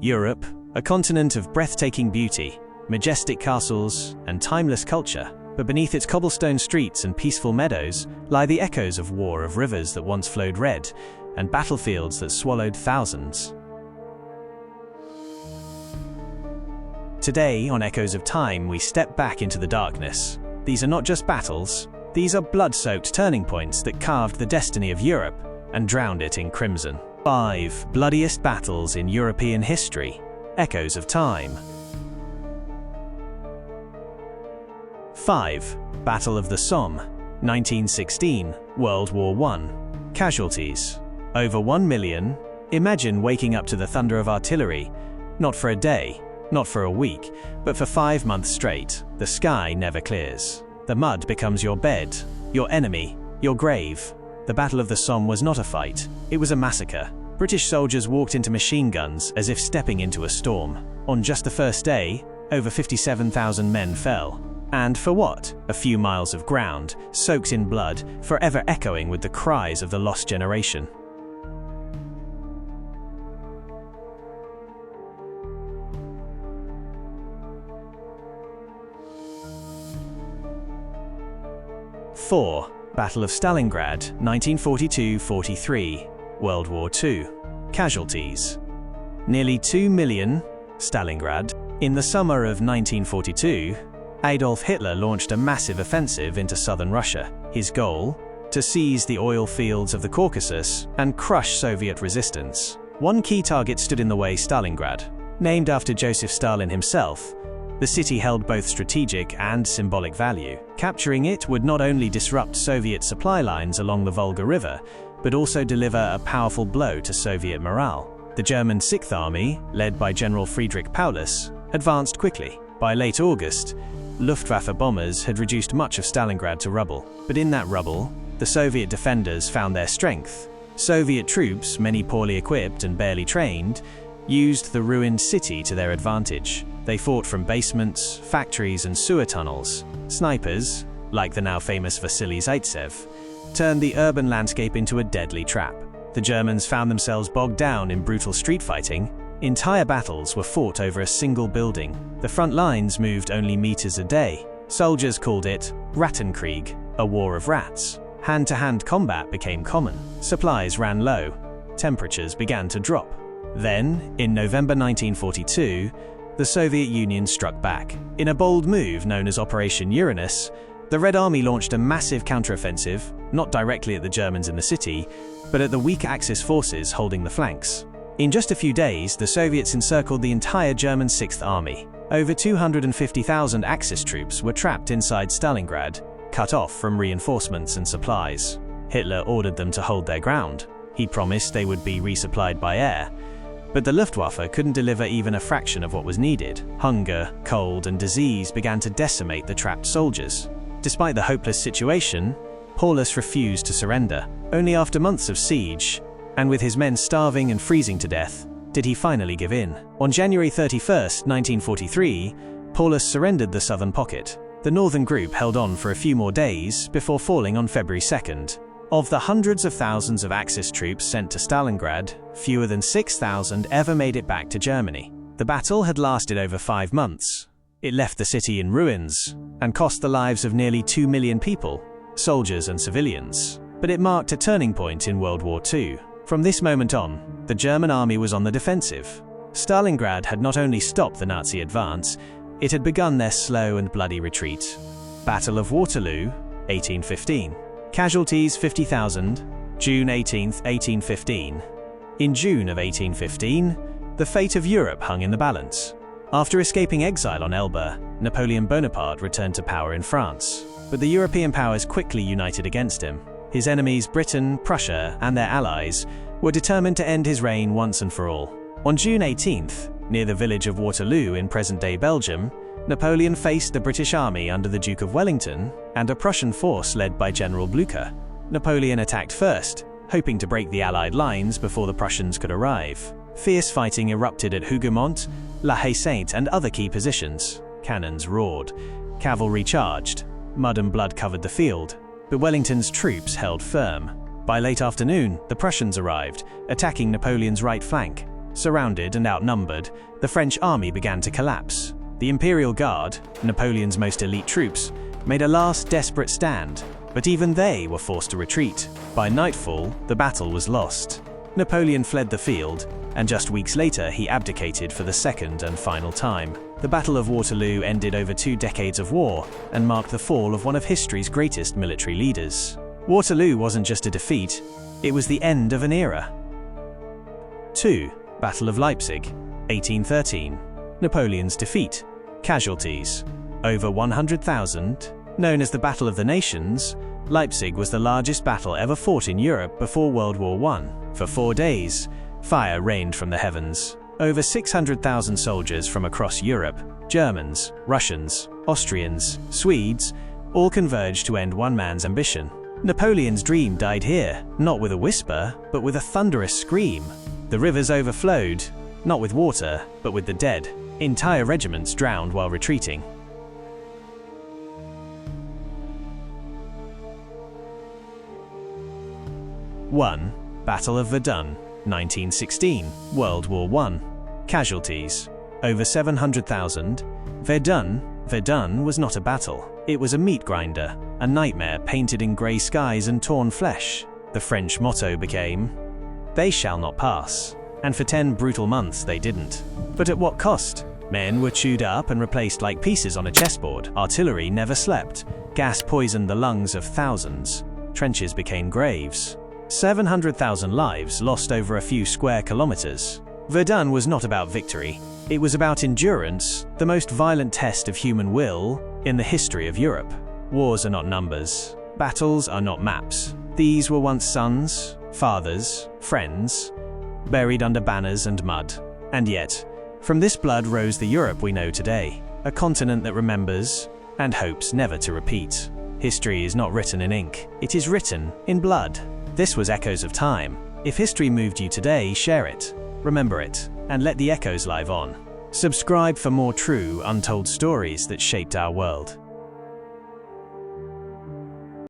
Europe, a continent of breathtaking beauty, majestic castles, and timeless culture, but beneath its cobblestone streets and peaceful meadows lie the echoes of war, of rivers that once flowed red, and battlefields that swallowed thousands. Today, on Echoes of Time, we step back into the darkness. These are not just battles, these are blood-soaked turning points that carved the destiny of Europe and drowned it in crimson. 5 bloodiest battles in European history. Echoes of Time. 5. Battle of the Somme, 1916, World War I. Casualties: over 1 million. Imagine waking up to the thunder of artillery, not for a day, not for a week, but for 5 months straight. The sky never clears. The mud becomes your bed, your enemy, your grave. The Battle of the Somme was not a fight, it was a massacre. British soldiers walked into machine guns as if stepping into a storm. On just the first day, over 57,000 men fell. And for what? A few miles of ground, soaked in blood, forever echoing with the cries of the lost generation. (4) Battle of Stalingrad, 1942–43, World War II. Casualties: nearly 2 million. Stalingrad. In the summer of 1942, Adolf Hitler launched a massive offensive into southern Russia. His goal? To seize the oil fields of the Caucasus and crush Soviet resistance. One key target stood in the way: Stalingrad. Named after Joseph Stalin himself, the city held both strategic and symbolic value. Capturing it would not only disrupt Soviet supply lines along the Volga River, but also deliver a powerful blow to Soviet morale. The German Sixth Army, led by General Friedrich Paulus, advanced quickly. By late August, Luftwaffe bombers had reduced much of Stalingrad to rubble. But in that rubble, the Soviet defenders found their strength. Soviet troops, many poorly equipped and barely trained, used the ruined city to their advantage. They fought from basements, factories, and sewer tunnels. Snipers, like the now famous Vasily Zaitsev, turned the urban landscape into a deadly trap. The Germans found themselves bogged down in brutal street fighting. Entire battles were fought over a single building. The front lines moved only meters a day. Soldiers called it Rattenkrieg, a war of rats. Hand-to-hand combat became common. Supplies ran low. Temperatures began to drop. Then, in November 1942, the Soviet Union struck back. In a bold move known as Operation Uranus, the Red Army launched a massive counteroffensive, not directly at the Germans in the city, but at the weak Axis forces holding the flanks. In just a few days, the Soviets encircled the entire German Sixth Army. Over 250,000 Axis troops were trapped inside Stalingrad, cut off from reinforcements and supplies. Hitler ordered them to hold their ground. He promised they would be resupplied by air. But the Luftwaffe couldn't deliver even a fraction of what was needed. Hunger, cold, and disease began to decimate the trapped soldiers. Despite the hopeless situation, Paulus refused to surrender. Only after months of siege, and with his men starving and freezing to death, did he finally give in. On January 31, 1943, Paulus surrendered the southern pocket. The northern group held on for a few more days before falling on February 2nd. Of the hundreds of thousands of Axis troops sent to Stalingrad, fewer than 6,000 ever made it back to Germany. The battle had lasted over 5 months. It left the city in ruins and cost the lives of nearly 2 million people, soldiers and civilians. But it marked a turning point in World War II. From this moment on, the German army was on the defensive. Stalingrad had not only stopped the Nazi advance, it had begun their slow and bloody retreat. Battle of Waterloo, 1815. Casualties 50,000, June 18, 1815. In June of 1815, the fate of Europe hung in the balance. After escaping exile on Elba, Napoleon Bonaparte returned to power in France. But the European powers quickly united against him. His enemies, Britain, Prussia, and their allies, were determined to end his reign once and for all. On June 18th, near the village of Waterloo in present-day Belgium, Napoleon faced the British army under the Duke of Wellington and a Prussian force led by General Blücher. Napoleon attacked first, hoping to break the Allied lines before the Prussians could arrive. Fierce fighting erupted at Hougoumont, La Haye-Sainte, and other key positions. Cannons roared. Cavalry charged. Mud and blood covered the field, but Wellington's troops held firm. By late afternoon, the Prussians arrived, attacking Napoleon's right flank. Surrounded and outnumbered, the French army began to collapse. The Imperial Guard, Napoleon's most elite troops, made a last desperate stand, but even they were forced to retreat. By nightfall, the battle was lost. Napoleon fled the field, and just weeks later he abdicated for the second and final time. The Battle of Waterloo ended over 2 decades of war and marked the fall of one of history's greatest military leaders. Waterloo wasn't just a defeat, it was the end of an era. 2. Battle of Leipzig, 1813. Napoleon's defeat. Casualties: over 100,000. Known as the Battle of the Nations, Leipzig was the largest battle ever fought in Europe before World War I. For 4 days, fire rained from the heavens. Over 600,000 soldiers from across Europe, Germans, Russians, Austrians, Swedes, all converged to end one man's ambition. Napoleon's dream died here, not with a whisper, but with a thunderous scream. The rivers overflowed, not with water, but with the dead. Entire regiments drowned while retreating. 1. Battle of Verdun, 1916, World War I. Casualties: over 700,000. Verdun was not a battle. It was a meat grinder, a nightmare painted in grey skies and torn flesh. The French motto became, "They shall not pass." And for 10 brutal months they didn't. But at what cost? Men were chewed up and replaced like pieces on a chessboard. Artillery never slept. Gas poisoned the lungs of thousands. Trenches became graves. 700,000 lives lost over a few square kilometers. Verdun was not about victory. It was about endurance, the most violent test of human will in the history of Europe. Wars are not numbers. Battles are not maps. These were once sons, fathers, friends, buried under banners and mud. And yet, from this blood rose the Europe we know today, a continent that remembers and hopes never to repeat. History is not written in ink, it is written in blood. This was Echoes of Time. If history moved you today, share it, remember it, and let the echoes live on. Subscribe for more true, untold stories that shaped our world.